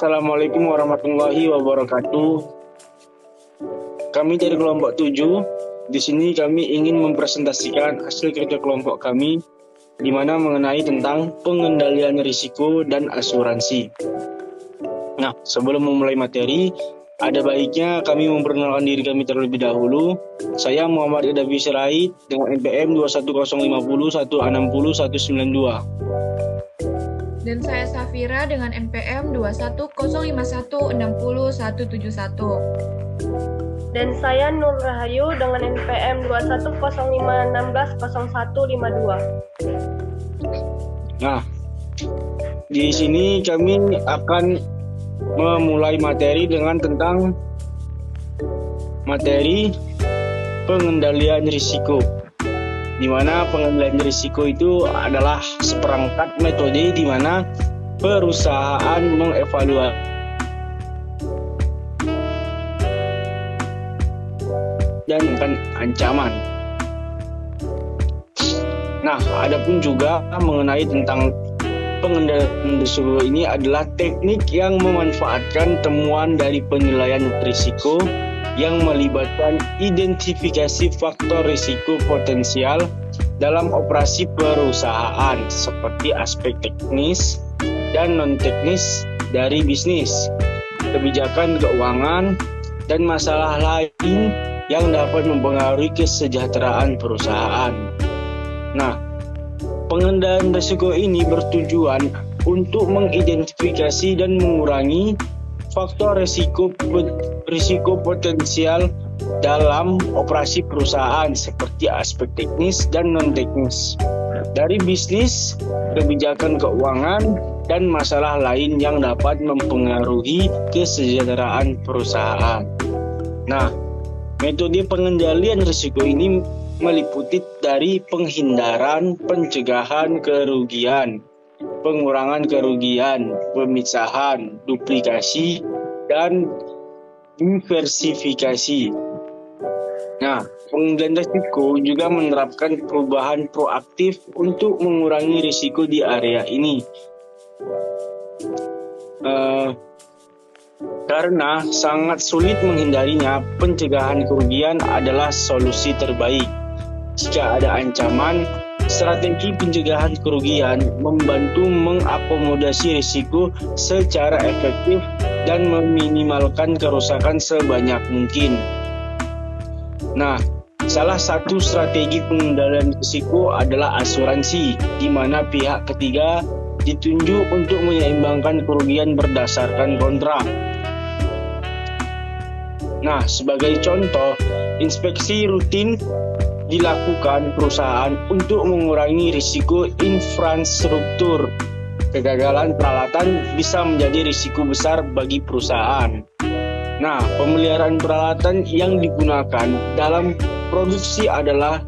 Assalamualaikum warahmatullahi wabarakatuh. Kami dari kelompok 7. Di sini kami ingin mempresentasikan hasil kerja kelompok kami di mana mengenai tentang pengendalian risiko dan asuransi. Nah, sebelum memulai materi, ada baiknya kami memperkenalkan diri kami terlebih dahulu. Saya Muhammad Idafi Sirait dengan NPM 21050160192. Dan saya Safira dengan NPM 21051600171. Dan saya Nur Rahayu dengan NPM 210516152. Nah, di sini kami akan memulai materi dengan tentang materi pengendalian risiko. Di mana pengendalian risiko itu adalah seperangkat metode di mana perusahaan mengevaluasi dan ancaman. Nah, adapun juga mengenai tentang pengendalian risiko ini adalah teknik yang memanfaatkan temuan dari penilaian risiko yang melibatkan identifikasi faktor risiko potensial dalam operasi perusahaan seperti aspek teknis dan non-teknis dari bisnis, kebijakan keuangan, dan masalah lain yang dapat mempengaruhi kesejahteraan perusahaan. Nah, pengendalian risiko ini bertujuan untuk mengidentifikasi dan mengurangi faktor risiko potensial dalam operasi perusahaan seperti aspek teknis dan non-teknis dari bisnis, kebijakan keuangan, dan masalah lain yang dapat mempengaruhi kesejahteraan perusahaan. Nah, metode pengendalian risiko ini meliputi dari penghindaran, pencegahan kerugian, pengurangan kerugian, pemisahan, duplikasi, dan diversifikasi. Nah, pengendalian risiko juga menerapkan perubahan proaktif untuk mengurangi risiko di area ini. Karena sangat sulit menghindarinya, pencegahan kerugian adalah solusi terbaik. Jika ada ancaman, strategi pencegahan kerugian membantu mengakomodasi risiko secara efektif dan meminimalkan kerusakan sebanyak mungkin. Nah, salah satu strategi pengendalian risiko adalah asuransi, di mana pihak ketiga ditunjuk untuk menyeimbangkan kerugian berdasarkan kontrak. Nah, sebagai contoh, inspeksi rutin dilakukan perusahaan untuk mengurangi risiko infrastruktur. Kegagalan peralatan bisa menjadi risiko besar bagi perusahaan. Nah, pemeliharaan peralatan yang digunakan dalam produksi adalah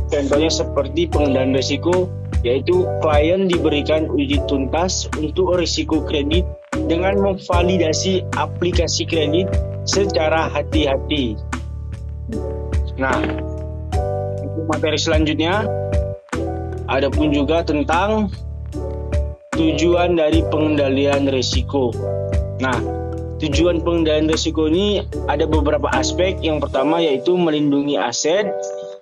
contohnya seperti pengendalian risiko, yaitu klien diberikan uji tuntas untuk risiko kredit dengan memvalidasi aplikasi kredit secara hati-hati. Nah, materi selanjutnya adapun juga tentang tujuan dari pengendalian risiko. Nah, tujuan pengendalian risiko ini ada beberapa aspek. Yang pertama yaitu melindungi aset,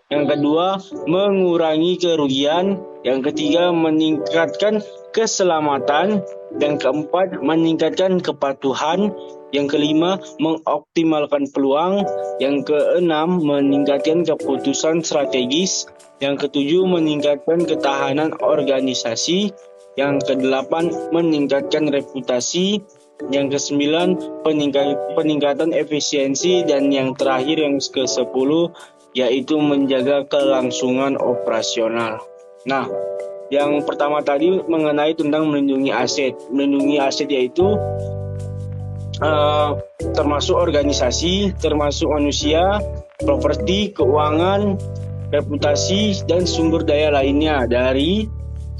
yang kedua mengurangi kerugian, yang ketiga meningkatkan keselamatan, yang keempat meningkatkan kepatuhan, yang kelima mengoptimalkan peluang, yang keenam meningkatkan keputusan strategis, yang ketujuh meningkatkan ketahanan organisasi, yang kedelapan meningkatkan reputasi, yang kesembilan peningkatan efisiensi, dan yang terakhir yang ke-10 yaitu menjaga kelangsungan operasional. Nah, yang pertama tadi mengenai tentang melindungi aset. Melindungi aset yaitu termasuk organisasi, termasuk manusia, properti, keuangan, reputasi, dan sumber daya lainnya dari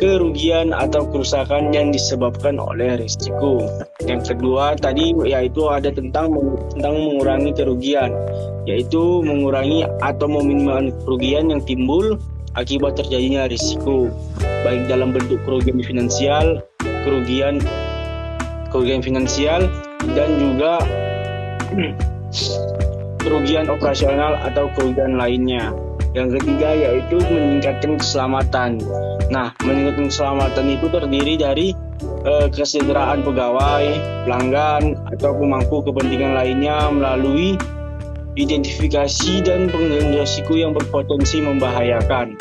kerugian atau kerusakan yang disebabkan oleh risiko. Yang kedua tadi yaitu ada tentang mengurangi kerugian, yaitu mengurangi atau meminimalkan kerugian yang timbul akibat terjadinya risiko, baik dalam bentuk kerugian finansial, kerugian kerugian finansial, dan juga kerugian operasional atau kerugian lainnya. Yang ketiga yaitu meningkatkan keselamatan. Nah, meningkatkan keselamatan itu terdiri dari kesejahteraan pegawai, pelanggan, atau pemangku kepentingan lainnya melalui identifikasi dan pengendalian risiko yang berpotensi membahayakan.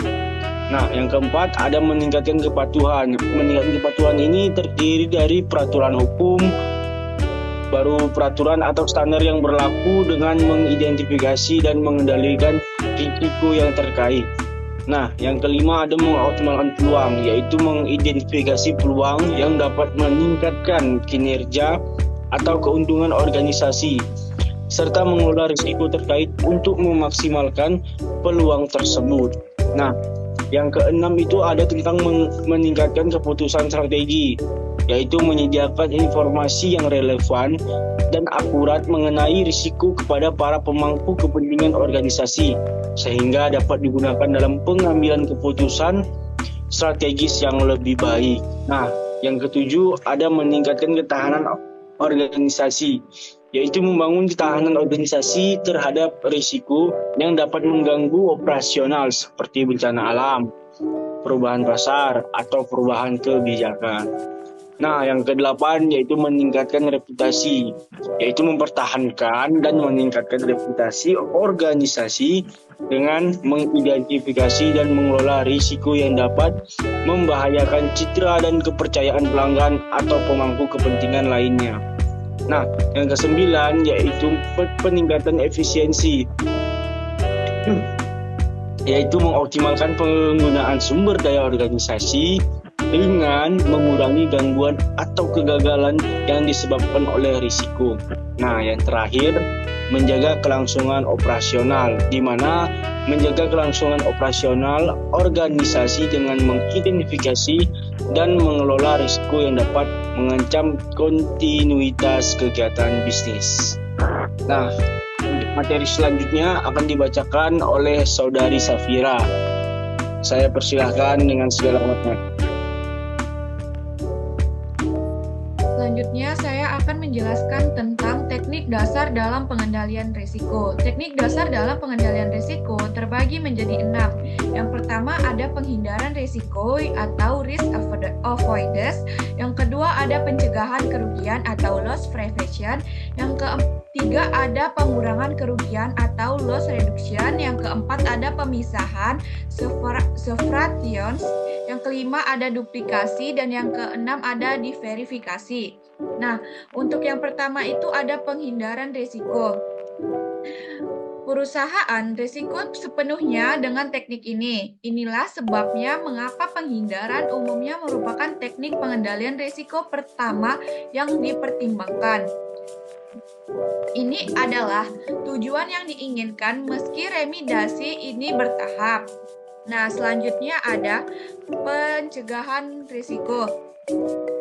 Nah, yang keempat ada meningkatkan kepatuhan. Meningkatkan kepatuhan ini terdiri dari peraturan hukum, baru peraturan atau standar yang berlaku dengan mengidentifikasi dan mengendalikan risiko yang terkait. Nah, yang kelima ada mengoptimalkan peluang, yaitu mengidentifikasi peluang yang dapat meningkatkan kinerja atau keuntungan organisasi, serta mengelola risiko terkait untuk memaksimalkan peluang tersebut. Nah, yang keenam itu ada tentang meningkatkan keputusan strategi, yaitu menyediakan informasi yang relevan dan akurat mengenai risiko kepada para pemangku kepentingan organisasi, sehingga dapat digunakan dalam pengambilan keputusan strategis yang lebih baik. Nah, yang ketujuh ada meningkatkan ketahanan organisasi, yaitu membangun ketahanan organisasi terhadap risiko yang dapat mengganggu operasional seperti bencana alam, perubahan pasar, atau perubahan kebijakan. Nah, yang kedelapan yaitu meningkatkan reputasi, yaitu mempertahankan dan meningkatkan reputasi organisasi dengan mengidentifikasi dan mengelola risiko yang dapat membahayakan citra dan kepercayaan pelanggan atau pemangku kepentingan lainnya. Nah, yang kesembilan yaitu peningkatan efisiensi, yaitu mengoptimalkan penggunaan sumber daya organisasi dengan mengurangi gangguan atau kegagalan yang disebabkan oleh risiko. Nah, yang terakhir, menjaga kelangsungan operasional, di mana menjaga kelangsungan operasional organisasi dengan mengidentifikasi dan mengelola risiko yang dapat mengancam kontinuitas kegiatan bisnis. Nah, materi selanjutnya akan dibacakan oleh Saudari Safira. Saya persilahkan dengan segala hormat. Selanjutnya saya akan menjelaskan tentang teknik dasar dalam pengendalian risiko. Teknik dasar dalam pengendalian risiko terbagi menjadi 6. Yang pertama ada penghindaran risiko atau risk avoidance. Yang kedua ada pencegahan kerugian atau loss prevention. Yang ketiga ada pengurangan kerugian atau loss reduction. Yang keempat ada pemisahan separation. Yang kelima ada duplikasi dan yang keenam ada diverifikasi. Nah, untuk yang pertama itu ada penghindaran risiko. Perusahaan risiko sepenuhnya dengan teknik ini. Inilah sebabnya mengapa penghindaran umumnya merupakan teknik pengendalian risiko pertama yang dipertimbangkan. Ini adalah tujuan yang diinginkan meski remediasi ini bertahap. Nah, selanjutnya ada pencegahan risiko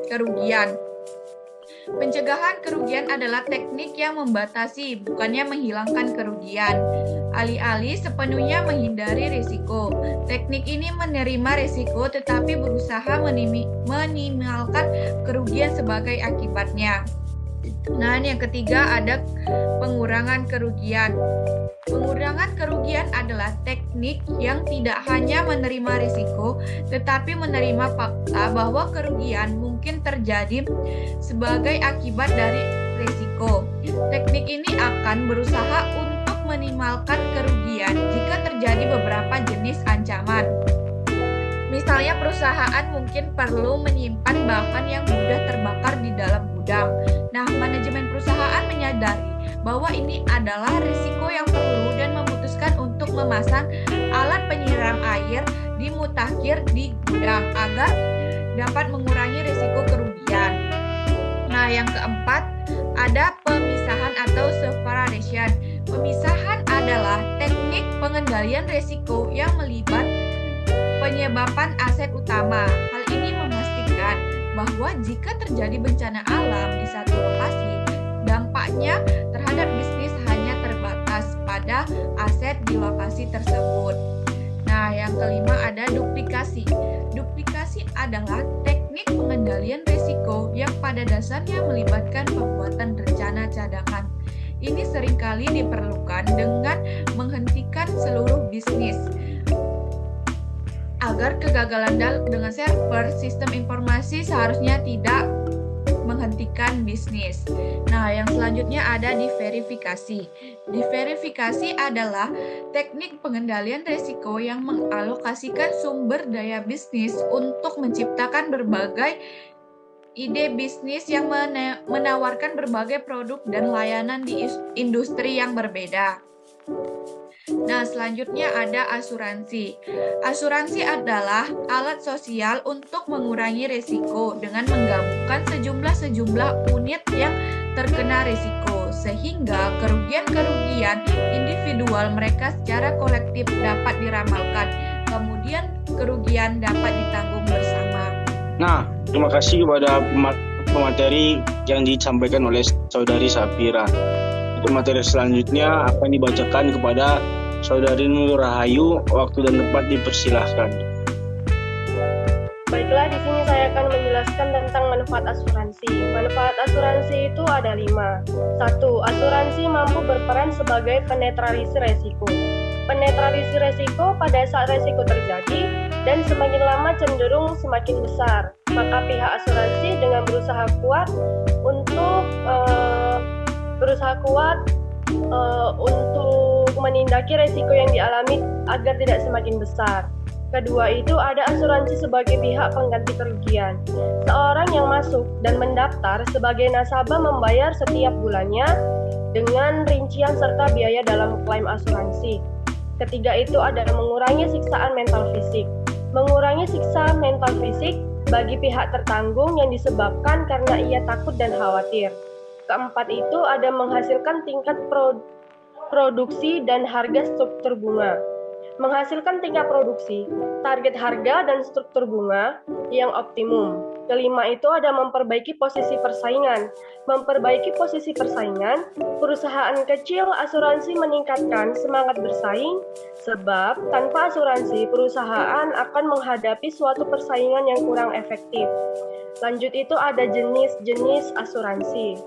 kerugian. Pencegahan kerugian adalah teknik yang membatasi, bukannya menghilangkan kerugian. Alih-alih sepenuhnya menghindari risiko. Teknik ini menerima risiko tetapi berusaha minimalkan kerugian sebagai akibatnya. Nah, yang ketiga ada pengurangan kerugian. Pengurangan kerugian adalah teknik yang tidak hanya menerima risiko, tetapi menerima fakta bahwa kerugian mungkin terjadi sebagai akibat dari risiko. Teknik ini akan berusaha untuk meminimalkan kerugian jika terjadi beberapa jenis ancaman. Misalnya perusahaan mungkin perlu menyimpan bahan yang mudah terbakar di dalam gudang. Nah, manajemen perusahaan menyadari bahwa ini adalah risiko yang perlu dan memutuskan untuk memasang alat penyiram air di mutakhir di gudang agar dapat mengurangi risiko kerugian. Nah, yang keempat ada pemisahan atau separation. Pemisahan adalah teknik pengendalian risiko yang melibat penyebaban aset utama. Hal ini memastikan bahwa jika terjadi bencana alam di satu lokasi, dampaknya terhadap bisnis hanya terbatas pada aset di lokasi tersebut. Nah, yang kelima ada duplikasi. Duplikasi adalah teknik teknik pengendalian risiko yang pada dasarnya melibatkan pembuatan rencana cadangan. Ini seringkali diperlukan dengan menghentikan seluruh bisnis agar kegagalan dengan server sistem informasi seharusnya tidak menghentikan bisnis. Nah, yang selanjutnya ada diverifikasi. Diverifikasi adalah teknik pengendalian risiko yang mengalokasikan sumber daya bisnis untuk menciptakan berbagai ide bisnis yang menawarkan berbagai produk dan layanan di industri yang berbeda. Nah, selanjutnya ada asuransi. Asuransi adalah alat sosial untuk mengurangi risiko dengan menggabungkan sejumlah unit yang terkena risiko, sehingga kerugian-kerugian individual mereka secara kolektif dapat diramalkan, kemudian kerugian dapat ditanggung bersama. Nah, terima kasih kepada pemateri yang disampaikan oleh Saudari Safira. Untuk materi selanjutnya akan dibacakan kepada Saudari Nur Rahayu. Waktu dan tempat dipersilahkan. Baiklah, di sini saya akan menjelaskan tentang manfaat asuransi. Manfaat asuransi itu ada 5. 1. Asuransi mampu berperan sebagai penetralisi resiko. Penetralisi resiko pada saat resiko terjadi dan semakin lama cenderung semakin besar. Maka pihak asuransi dengan berusaha kuat untuk menindaki resiko yang dialami agar tidak semakin besar. Kedua itu ada asuransi sebagai pihak pengganti kerugian. Seorang yang masuk dan mendaftar sebagai nasabah membayar setiap bulannya dengan rincian serta biaya dalam klaim asuransi. Ketiga itu ada mengurangi siksaan mental fisik. Mengurangi siksa mental fisik bagi pihak tertanggung yang disebabkan karena ia takut dan khawatir. Keempat itu ada menghasilkan tingkat produksi dan harga struktur bunga. Menghasilkan tingkat produksi, target harga dan struktur bunga yang optimum. Kelima itu ada memperbaiki posisi persaingan. Memperbaiki posisi persaingan, perusahaan kecil asuransi meningkatkan semangat bersaing, sebab tanpa asuransi perusahaan akan menghadapi suatu persaingan yang kurang efektif. Lanjut itu ada jenis-jenis asuransi.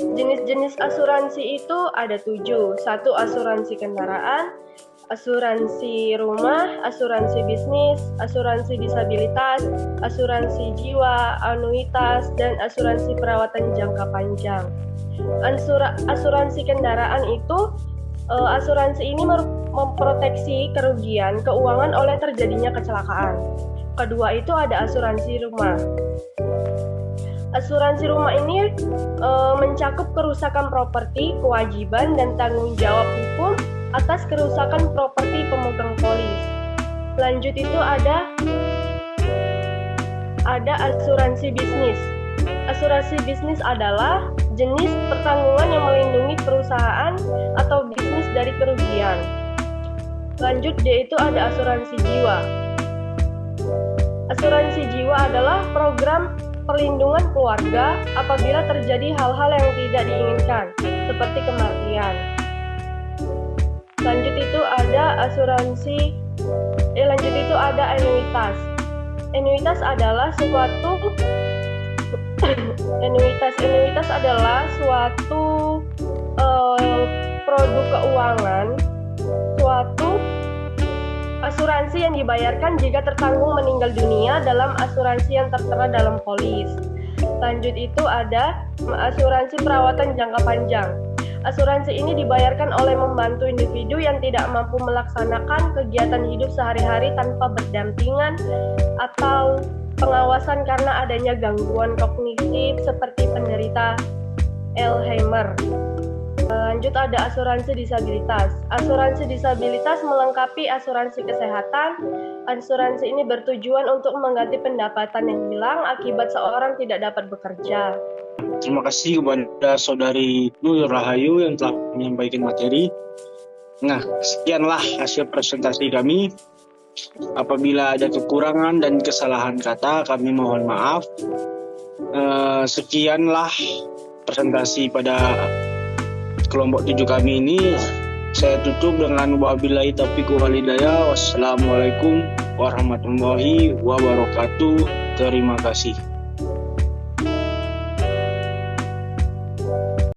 Jenis-jenis asuransi itu ada 7. 1. Asuransi kendaraan, asuransi rumah, asuransi bisnis, asuransi disabilitas, asuransi jiwa, anuitas, dan asuransi perawatan jangka panjang. Asuransi kendaraan itu, asuransi ini memproteksi kerugian keuangan oleh terjadinya kecelakaan. Kedua itu ada asuransi rumah. Asuransi rumah ini mencakup kerusakan properti, kewajiban, dan tanggung jawab hukum atas kerusakan properti pemegang polis. Lanjut itu ada asuransi bisnis. Asuransi bisnis adalah jenis pertanggungan yang melindungi perusahaan atau bisnis dari kerugian. Lanjut D itu ada asuransi jiwa. Asuransi jiwa adalah program perlindungan keluarga apabila terjadi hal-hal yang tidak diinginkan, seperti kematian. Lanjut itu ada anuitas. Anuitas adalah suatu produk keuangan, suatu asuransi yang dibayarkan jika tertanggung meninggal dunia dalam asuransi yang tertera dalam polis. Lanjut itu ada asuransi perawatan jangka panjang. Asuransi ini dibayarkan oleh membantu individu yang tidak mampu melaksanakan kegiatan hidup sehari-hari tanpa berdampingan atau pengawasan karena adanya gangguan kognitif seperti penderita Alzheimer. Lanjut ada asuransi disabilitas. Asuransi disabilitas melengkapi asuransi kesehatan. Asuransi ini bertujuan untuk mengganti pendapatan yang hilang akibat seorang tidak dapat bekerja. Terima kasih kepada Saudari Nur Rahayu yang telah menyampaikan materi. Nah, sekianlah hasil presentasi kami. Apabila ada kekurangan dan kesalahan kata, kami mohon maaf. Sekianlah presentasi pada kelompok 7 kami ini. Saya tutup dengan wabillahi taufiq wal hidayah. Wassalamualaikum warahmatullahi wabarakatuh. Terima kasih.